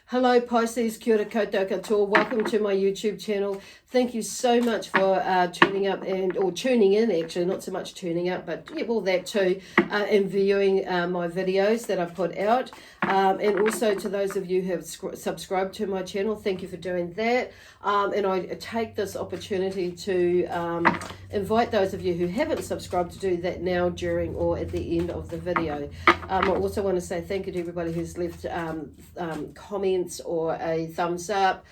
Hello Pisces, kia ora koutou katoa. Welcome to my YouTube channel. Thank you so much for tuning up or tuning in, actually, not so much tuning up, but yeah, well, that too, and viewing my videos that I put out. And also to those of you who have subscribed to my channel, thank you for doing that. And I take this opportunity to invite those of you who haven't subscribed to do that now, during, or at the end of the video. I also want to say thank you to everybody who's left comments or a thumbs up.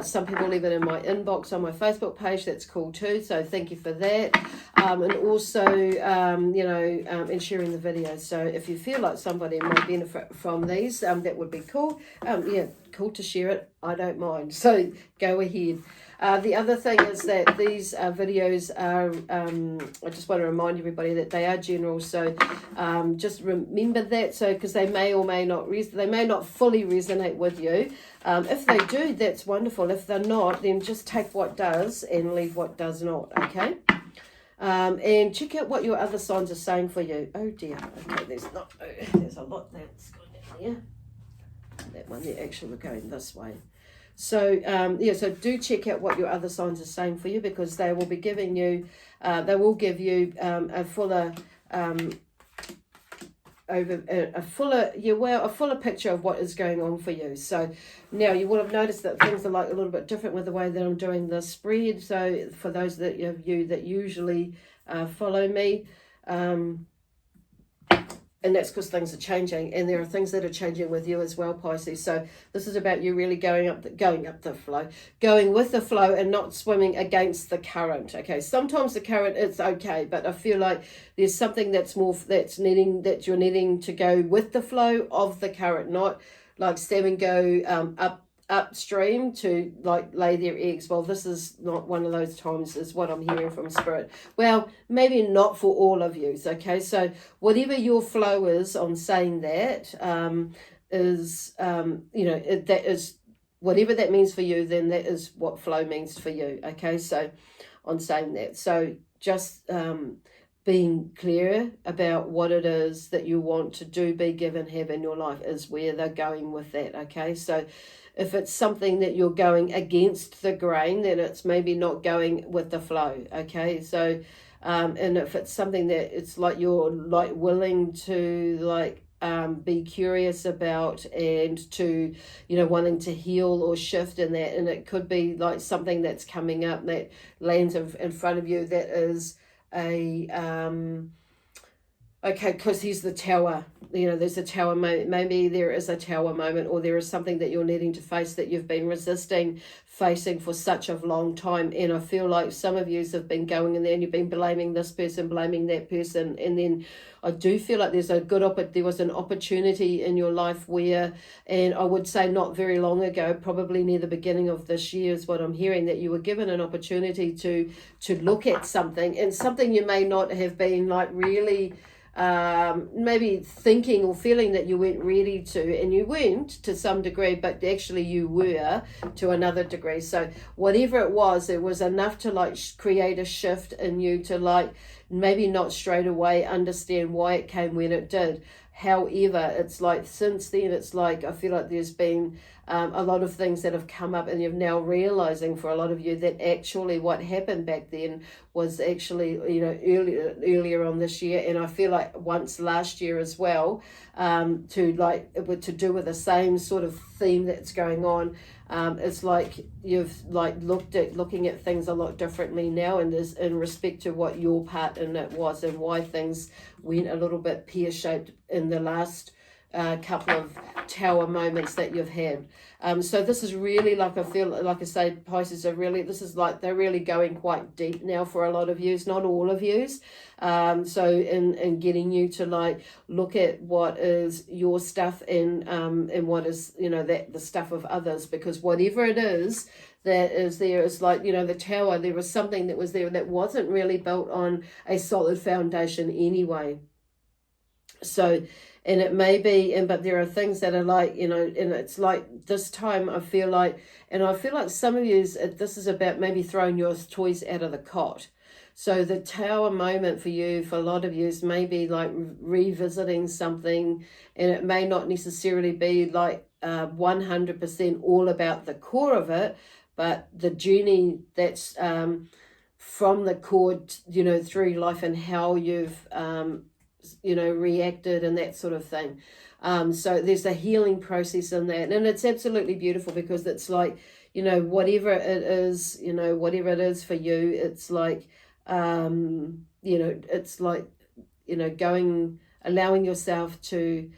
Some people leave it in my inbox on my Facebook page. That's cool too, so thank you for that. And also and sharing the videos. So if you feel like somebody might benefit from these, that would be cool. Yeah, cool to share it. I don't mind, so go ahead. The other thing is that these videos are, I just want to remind everybody that they are general, so just remember that, so because they may or may not, they may not fully resonate with you. If they do, that's wonderful. If they're not, then just take what does and leave what does not, okay? And check out what your other signs are saying for you. Oh dear, okay, there's a lot that's gone in here. That one there, actually we're going this way. So, so do check out what your other signs are saying for you, because they will be giving you, they will give you a fuller, a fuller picture of what is going on for you. So now you will have noticed that things are like a little bit different with the way that I'm doing the spread. So for those of you that usually follow me, and that's because things are changing, and there are things that are changing with you as well, Pisces. So this is about you really going with the flow and not swimming against the current. Okay, sometimes the current is okay, but I feel like there's something that you're needing to go with the flow of the current, not like Sam go upstream to like lay their eggs. Well, this is not one of those times, is what I'm hearing from Spirit. Well, maybe not for all of you, okay? So whatever your flow is on saying that, that is whatever that means for you, then that is what flow means for you, okay? So on saying that, so just being clear about what it is that you want to do, be, give, and have in your life is where they're going with that, okay? So if it's something that you're going against the grain, then it's maybe not going with the flow, okay? So, and if it's something that it's like you're like willing to like be curious about and to, wanting to heal or shift in that, and it could be like something that's coming up that lands in front of you that is a okay, because he's the tower, there's a tower moment. Maybe there is a tower moment, or there is something that you're needing to face that you've been resisting facing for such a long time. And I feel like some of you have been going in there and you've been blaming this person, blaming that person, and then I do feel like there was an opportunity in your life where, and I would say not very long ago, probably near the beginning of this year is what I'm hearing, that you were given an opportunity to look at something, and something you may not have been like really maybe thinking or feeling that you weren't ready to, and you weren't to some degree, but actually you were to another degree. So whatever it was enough to like create a shift in you to like maybe not straight away understand why it came when it did. However, it's like since then, it's like I feel like there's been a lot of things that have come up, and you're now realizing for a lot of you that actually what happened back then was actually earlier on this year, and I feel like once last year as well, to do with the same sort of theme that's going on. It's like you've like looking at things a lot differently now, and there's in respect to what your part in it was and why things went a little bit pear-shaped in the last couple of tower moments that you've had. So this is really like, I feel like I say, Pisces are really, this is like they're really going quite deep now for a lot of yous, not all of yous. So in getting you to like look at what is your stuff and what is that the stuff of others, because whatever it is that is there is like the tower, there was something that was there that wasn't really built on a solid foundation anyway. So, and it may be, but there are things that are like, and it's like this time I feel like some of you, this is about maybe throwing your toys out of the cot. So the tower moment for you, for a lot of you, is maybe like revisiting something, and it may not necessarily be like 100% all about the core of it, but the journey that's from the core, through life, and how you've, reacted and that sort of thing. So there's a healing process in that, and it's absolutely beautiful, because it's like, whatever it is, whatever it is for you, it's like, it's like, allowing yourself to,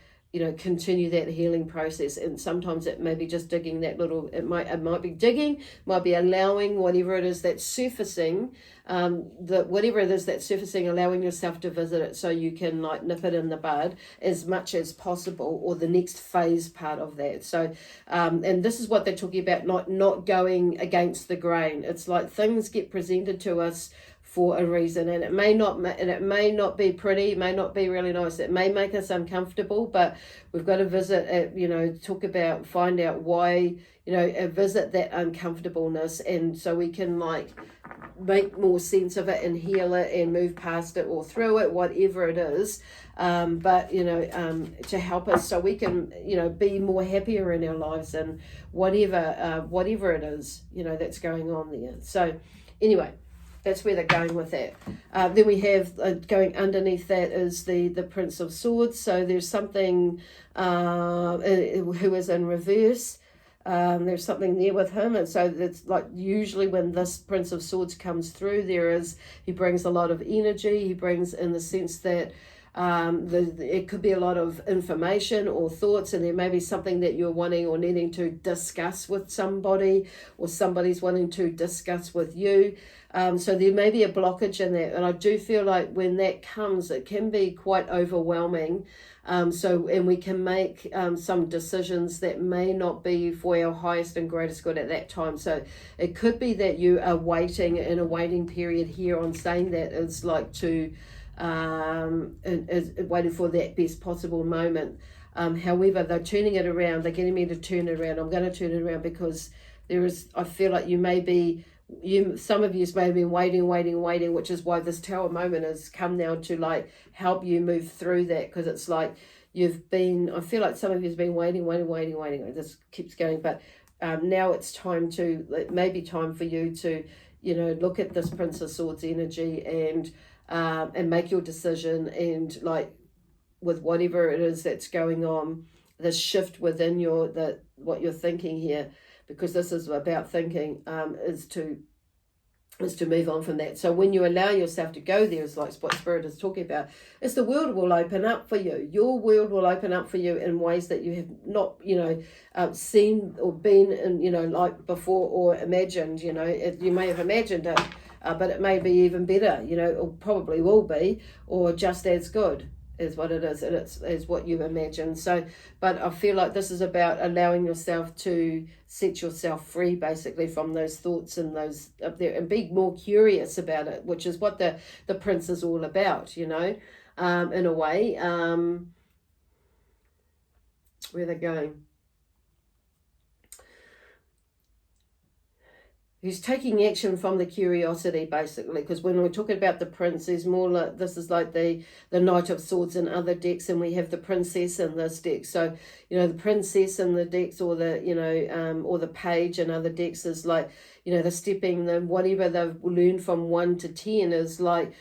continue that healing process. And sometimes it may be just digging that little, it might be digging, might be allowing whatever it is that's surfacing, whatever it is that's surfacing, allowing yourself to visit it, so you can like nip it in the bud as much as possible, or the next phase part of that. So and this is what they're talking about, not going against the grain. It's like things get presented to us for a reason, and it may not be pretty, it may not be really nice, it may make us uncomfortable, but we've got to visit it, find out why, visit that uncomfortableness, and so we can like make more sense of it and heal it and move past it or through it, whatever it is, but to help us so we can be more happier in our lives, and whatever it is that's going on there. So anyway, that's where they're going with that. Then we have going underneath that is the Prince of Swords. So there's something who is in reverse. There's something there with him, and so it's like usually when this Prince of Swords comes through, he brings a lot of energy. He brings, in the sense that it could be a lot of information or thoughts, and there may be something that you're wanting or needing to discuss with somebody, or somebody's wanting to discuss with you. So there may be a blockage in that, and I do feel like when that comes, it can be quite overwhelming. And we can make some decisions that may not be for our highest and greatest good at that time. So it could be that you are waiting in a waiting period here on saying that is like to is waiting for that best possible moment. However, they're turning it around. They're getting me to turn it around. I'm going to turn it around, because I feel like some of you may have been waiting, which is why this Tower moment has come now to like help you move through that, because it's like I feel like some of you have been waiting. It just keeps going, but now it's time for you to, look at this Prince of Swords energy and make your decision, and like with whatever it is that's going on, this shift within what you're thinking here, because this is about thinking, is to move on from that. So when you allow yourself to go there, is like what Spirit is talking about, is the world will open up for you. Your world will open up for you in ways that you have not, seen or been in, like before, or imagined. You may have imagined it, but it may be even better, or probably will be, or just as good is what it is, and it's what you imagine. So, but I feel like this is about allowing yourself to set yourself free, basically, from those thoughts and those up there, and be more curious about it, which is what the Prince is all about, in a way. Where they're going. He's taking action from the curiosity, basically, because when we're talking about the prince, there's more like, this is like the Knight of Swords in other decks, and we have the princess in this deck. So, the princess in the decks, or or the page in other decks is like, whatever they've learned from 1 to 10 is like,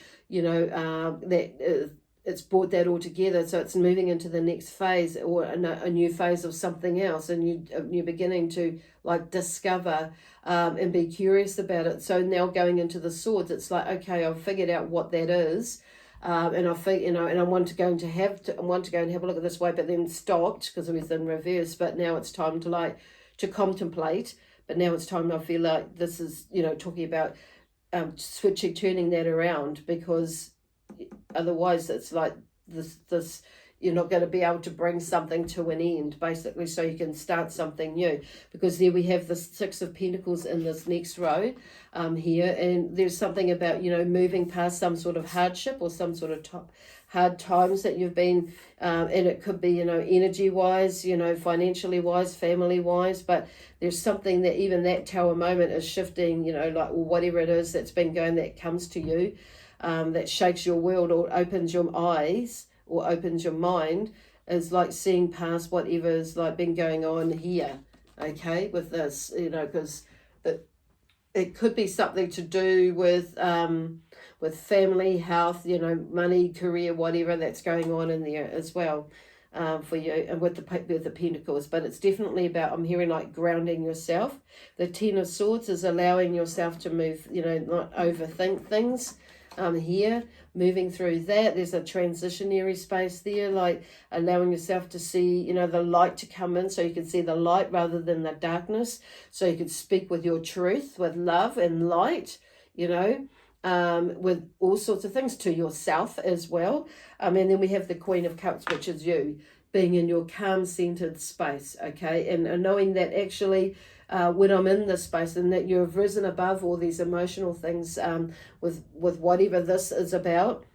it's brought that all together, so it's moving into the next phase, or a new phase of something else, and you're beginning to like discover and be curious about it. So now going into the swords, it's like, okay, I've figured out what that is, and I think and I want to go and have a look at this way, but then stopped because it was in reverse. But now it's time to contemplate. But now it's time. I feel like this is talking about turning that around, because otherwise it's like this you're not going to be able to bring something to an end, basically, so you can start something new. Because there we have the 6 of Pentacles in this next row here, and there's something about moving past some sort of hardship or some sort of hard times that you've been and it could be energy wise, financially wise, family wise, but there's something that even that Tower moment is shifting, like whatever it is that's been going, that comes to you, that shakes your world or opens your eyes or opens your mind. is like seeing past whatever's like been going on here, okay, with this, you know, because it could be something to do with family, health, you know, money, career, whatever that's going on in there as well. For you, and with the Pentacles, but it's definitely about, I'm hearing like grounding yourself. The Ten of Swords is allowing yourself to move, you know, not overthink things. Here, moving through that, there's a transitionary space there, like allowing yourself to see, you know, the light to come in, so you can see the light rather than the darkness, so you can speak with your truth, with love and light, you know, with all sorts of things to yourself as well. And then we have the Queen of Cups, which is you being in your calm centered space, okay, and knowing that actually when I'm in this space, and that you've risen above all these emotional things, with whatever this is about,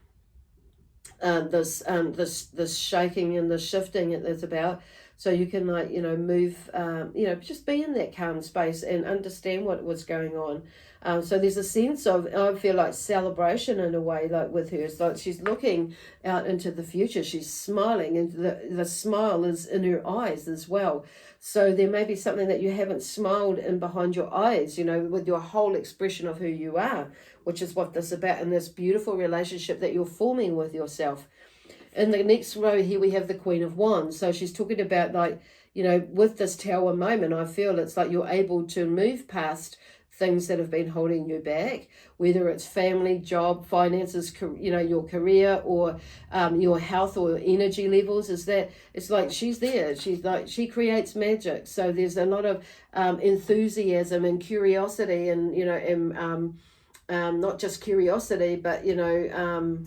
this shaking and the shifting it is about. So you can, like, you know, move, you know, just be in that calm space and understand what was going on. So there's a sense of, I feel like, celebration in a way, like with her. It's like she's looking out into the future. She's smiling, and the smile is in her eyes as well. So there may be something that you haven't smiled in behind your eyes, you know, with your whole expression of who you are, which is what this is about, in this beautiful relationship that you're forming with yourself. In the next row here, we have the Queen of Wands. So she's talking about, like, you know, with this Tower moment, I feel it's like you're able to move past things that have been holding you back, whether it's family, job, finances, you know, your career, or your health or energy levels. Is that it's like she's there. She's like, she creates magic. So there's a lot of enthusiasm and curiosity, and, you know, and not just curiosity, but, you know,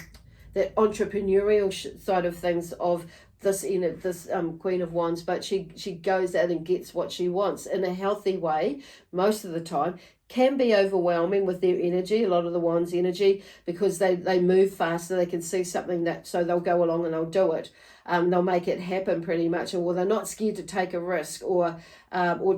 that entrepreneurial side of things of this, you know, this Queen of Wands. But she goes out and gets what she wants in a healthy way most of the time. Can be overwhelming with their energy, a lot of the Wands energy, because they move faster. They can see something, that, so they'll go along and they'll do it. They'll make it happen pretty much, or they're not scared to take a risk, or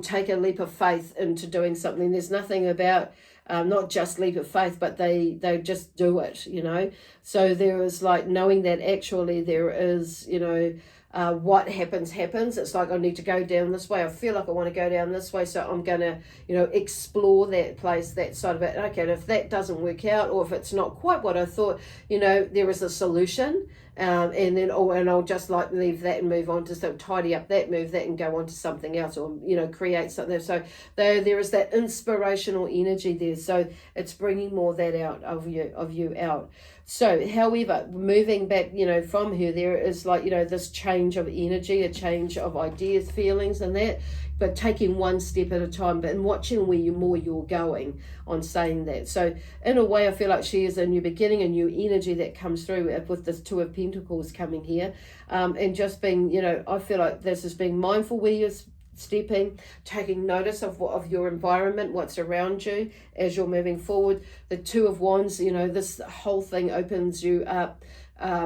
take a leap of faith into doing something. There's nothing about not just leap of faith, but they just do it, you know. So there is, like, knowing that actually there is, you know, what happens. It's like, I need to go down this way. I feel like I want to go down this way, so I'm going to, you know, explore that place, that side of it. Okay, and if that doesn't work out, or if it's not quite what I thought, you know, there is a solution. And then, and I'll just, like, leave that and move on to, so tidy up that, move that, and go on to something else, or, you know, create something. So there is that inspirational energy there. So it's bringing more that out of you out. So, however, moving back, you know, from her, there is, like, you know, this change of energy, a change of ideas, feelings, and that, but taking one step at a time, but and watching where you're going on saying that. So in a way, I feel like she is a new beginning, a new energy that comes through with this Two of Pentacles coming here, and just being, you know, I feel like this is being mindful where you're stepping, taking notice of your environment, what's around you as you're moving forward. The Two of Wands, you know, this whole thing opens you up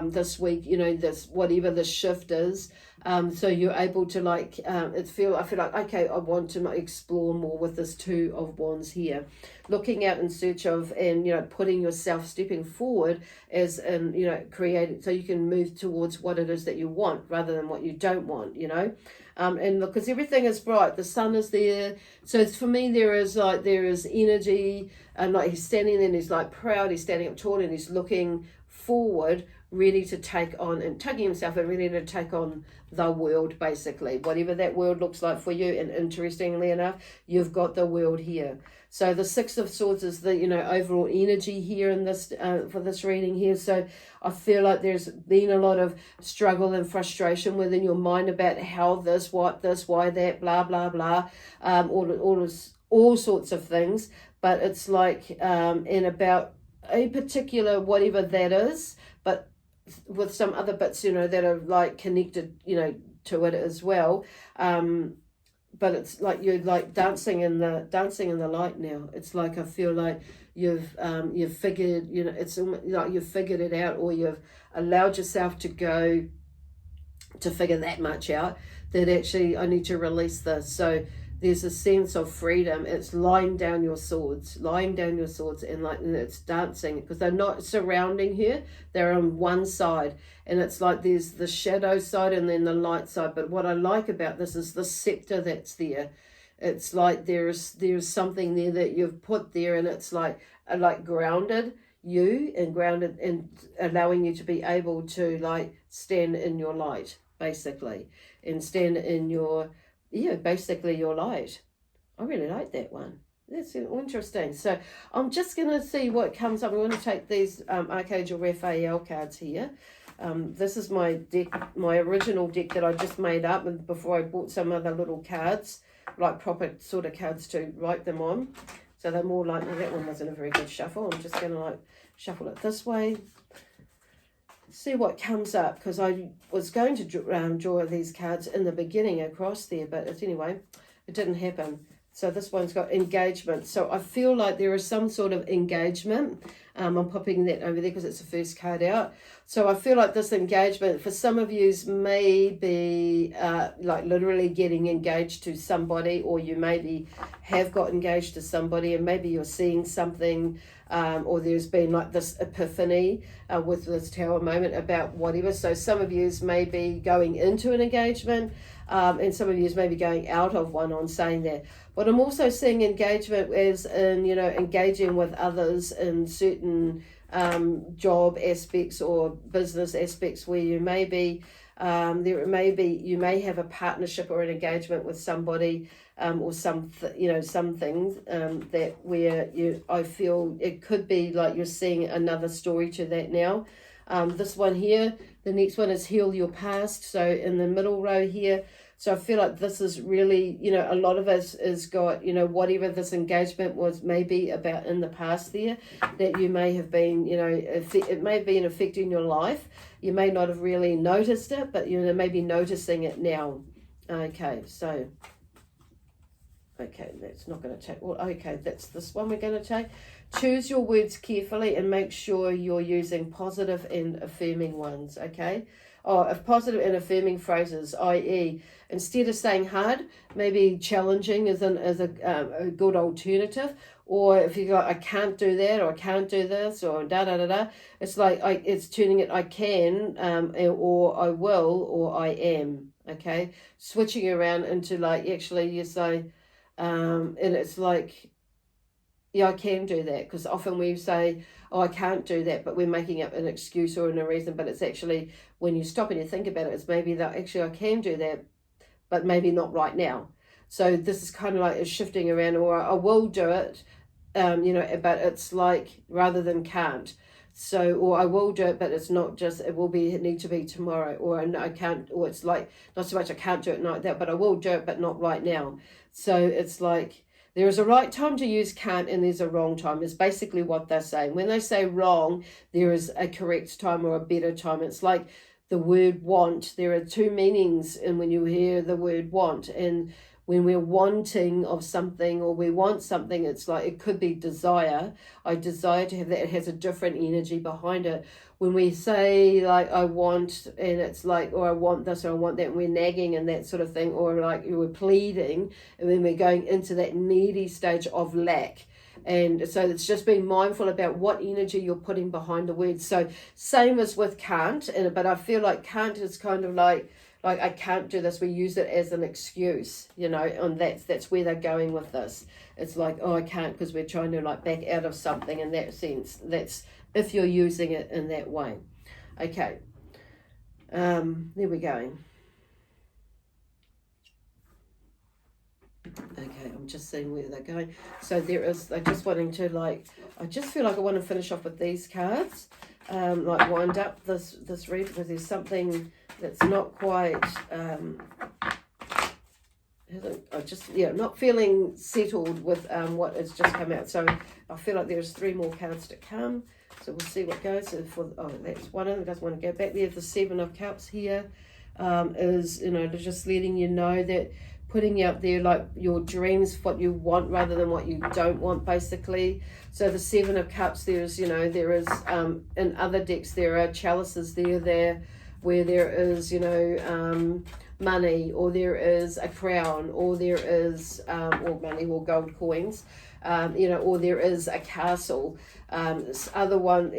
this week, you know, this, whatever the shift is. So you're able to, like, I feel like, okay, I want to explore more with this Two of Wands here, looking out in search of, and, you know, putting yourself, stepping forward as in, you know, creating, so you can move towards what it is that you want rather than what you don't want, you know. And look, because everything is bright, the sun is there. So it's, for me, there is energy, and, like, he's standing there and he's, like, proud, he's standing up tall and he's looking forward, ready to take on, and tugging himself and ready to take on the world, basically, whatever that world looks like for you. And interestingly enough, you've got the world here. So the Six of Swords is the, you know, overall energy here in this for this reading here. So I feel like there's been a lot of struggle and frustration within your mind about how this, what this, why that, blah blah blah, all sorts of things. But it's like in about a particular whatever that is, but with some other bits, you know, that are, like, connected, you know, to it as well. But it's like you're, like, dancing in the light now. It's like, I feel like you've figured, you know, it's almost like you've figured it out, or you've allowed yourself to go to figure that much out, that actually I need to release this. So there's a sense of freedom. It's lying down your swords, and it's dancing, because they're not surrounding her, they're on one side, and it's like there's the shadow side and then the light side. But what I like about this is the scepter that's there. It's like there's something there that you've put there, and it's like grounded you, and grounded, and allowing you to be able to like stand in your light, basically, and stand in your, basically your light. I really like that one. That's interesting. So I'm just going to see what comes up. I'm going to take these Archangel Raphael cards here. This is my deck, my original deck that I just made up, and before I bought some other little cards, like proper sort of cards to write them on. So they're more like, that one wasn't a very good shuffle. I'm just going to like shuffle it this way. See what comes up, because I was going to draw these cards in the beginning across there, but anyway, it didn't happen. So this one's got engagement. So I feel like there is some sort of engagement. I'm popping that over there because it's the first card out. So I feel like this engagement for some of you may be like literally getting engaged to somebody, or you maybe have got engaged to somebody, and maybe you're seeing something, or there's been like this epiphany with this Tower moment about whatever. So some of you may be going into an engagement, and some of you may be going out of one on saying that. But I'm also seeing engagement as in, engaging with others in certain job aspects or business aspects where you may be, you may have a partnership or an engagement with somebody, or some things that where I feel it could be like you're seeing another story to that now. This one here, the next one is heal your past. So in the middle row here, so I feel like this is really, a lot of us has got, whatever this engagement was maybe about in the past there, that you may have been, it may have been affecting your life. You may not have really noticed it, but you may be noticing it now. Okay, so, that's not going to take, well, okay, that's this one we're going to take. Choose your words carefully and make sure you're using positive and affirming ones, okay? Positive and affirming phrases, i.e., instead of saying hard, maybe challenging is a good alternative. Or if you go, I can't do that, or I can't do this, or da-da-da-da, it's like, it's turning it, I can, or I will, or I am, okay? Switching around into like, actually you say, and it's like, yeah, I can do that, because often we say, oh, I can't do that, but we're making up an excuse or a reason, but it's actually, when you stop and you think about it, it's maybe that actually I can do that, but maybe not right now. So this is kind of like a shifting around, or I will do it, but it's like, rather than can't. So, or I will do it, but it's not just, it need to be tomorrow, or no, I can't, or it's like, not so much I can't do it like that, but I will do it, but not right now. So it's like, there is a right time to use can't, and there's a wrong time, is basically what they're saying. When they say wrong, there is a correct time or a better time. It's like the word want. There are two meanings, and when you hear the word want, and when we're wanting of something, or we want something, it's like, it could be desire. I desire to have that. It has a different energy behind it. When we say like I want, and it's like, or I want this, or I want that, and we're nagging and that sort of thing, or like we're pleading, and then we're going into that needy stage of lack. And so it's just being mindful about what energy you're putting behind the words. So same as with can't, but I feel like can't is kind of like I can't do this. We use it as an excuse, and that's where they're going with this. It's like, oh, I can't, because we're trying to like back out of something in that sense. That's if you're using it in that way. Okay, there we go. Okay, I'm just seeing where they're going. So they're just wanting to like, I just feel like I want to finish off with these cards, like wind up this read, because there's something that's not quite, not feeling settled with what has just come out. So I feel like there's 3 more cards to come. So we'll see what goes. So that's one of them. Doesn't want to go back there. The 7 of Cups here is, just letting you know that, putting out there like your dreams, what you want rather than what you don't want, basically. So the 7 of Cups, there is in other decks there are chalices there where there is money, or there is a crown, or there is or money or gold coins, or there is a castle. Other one,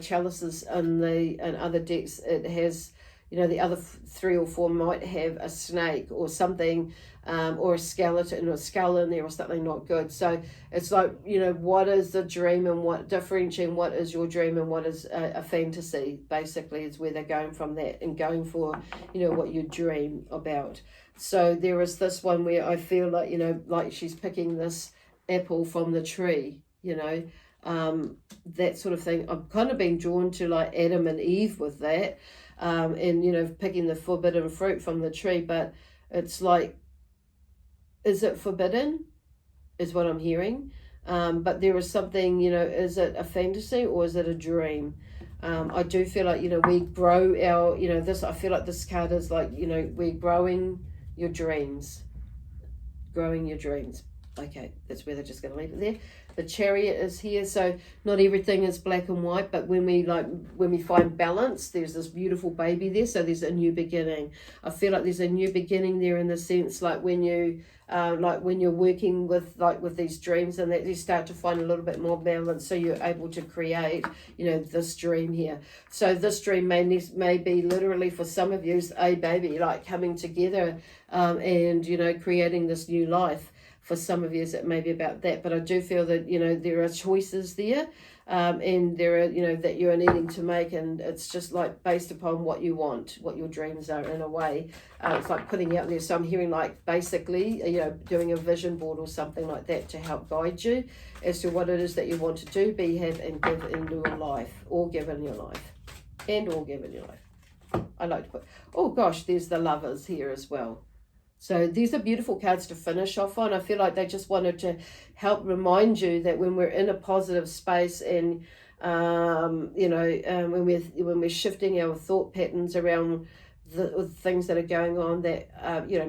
chalices and other decks, it has, the other 3 or 4 might have a snake or something, or a skeleton or a skull in there or something not good. So it's like, what is the dream, and what differentiating what is your dream and what is a fantasy, basically, is where they're going from that and going for, what you dream about. So there is this one where I feel like, like she's picking this apple from the tree, that sort of thing. I've kind of been drawn to like Adam and Eve with that, and picking the forbidden fruit from the tree. But it's like, is it forbidden is what I'm hearing, but there is something, is it a fantasy or is it a dream? I do feel like, we grow our, I feel like this card is like, we're growing your dreams. Okay, that's where they're just going to leave it there. The Chariot is here, so not everything is black and white, but when we find balance, there's this beautiful baby there, so there's a new beginning. I feel like there's a new beginning there, in the sense like when you when you're working with these dreams, and that you start to find a little bit more balance, so you're able to create, this dream here. So this dream may be literally, for some of you, a baby like coming together, and creating this new life. For some of you, it may be about that, but I do feel that, there are choices there, and there are, that you are needing to make, and it's just like based upon what you want, what your dreams are, in a way. It's like putting out there. So I'm hearing like basically, doing a vision board or something like that to help guide you as to what it is that you want to do, be, have, and give in your life, or give in your life, or give in your life. I like to put, oh gosh, there's the Lovers here as well. So these are beautiful cards to finish off on. I feel like they just wanted to help remind you that when we're in a positive space, and when we're shifting our thought patterns around the things that are going on that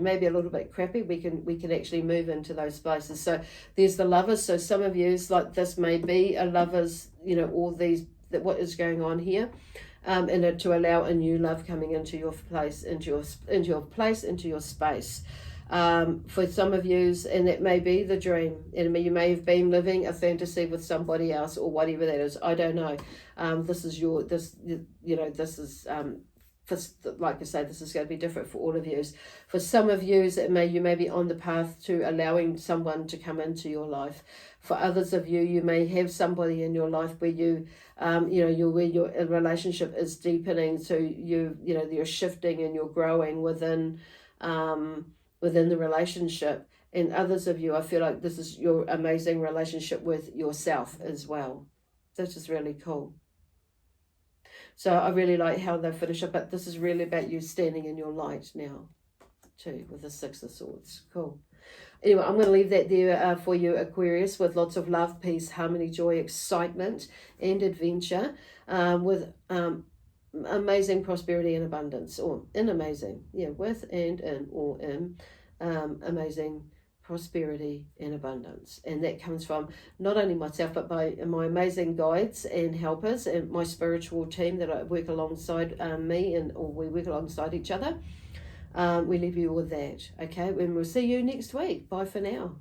maybe a little bit crappy, we can actually move into those places. So there's the Lovers. So some of you, like, this may be a Lovers, all these, that what is going on here. And to allow a new love coming into your place, into your space. For some of you, and that may be the dream, and you may have been living a fantasy with somebody else, or whatever that is. I don't know. This is like I say, this is going to be different for all of you. For some of you, you may be on the path to allowing someone to come into your life. For others of you, you may have somebody in your life where where your relationship is deepening, so you're shifting and you're growing within the relationship. And others of you, I feel like this is your amazing relationship with yourself as well. That's just really cool. So I really like how they finish up, but this is really about you standing in your light now, too, with the Six of Swords. Cool. Anyway, I'm going to leave that there for you, Aquarius, with lots of love, peace, harmony, joy, excitement, and adventure, with amazing prosperity and abundance, or in amazing, with and in, or in amazing prosperity and abundance. And that comes from not only myself, but by my amazing guides and helpers and my spiritual team that I work alongside or we work alongside each other. We leave you with that, okay? And we'll see you next week. Bye for now.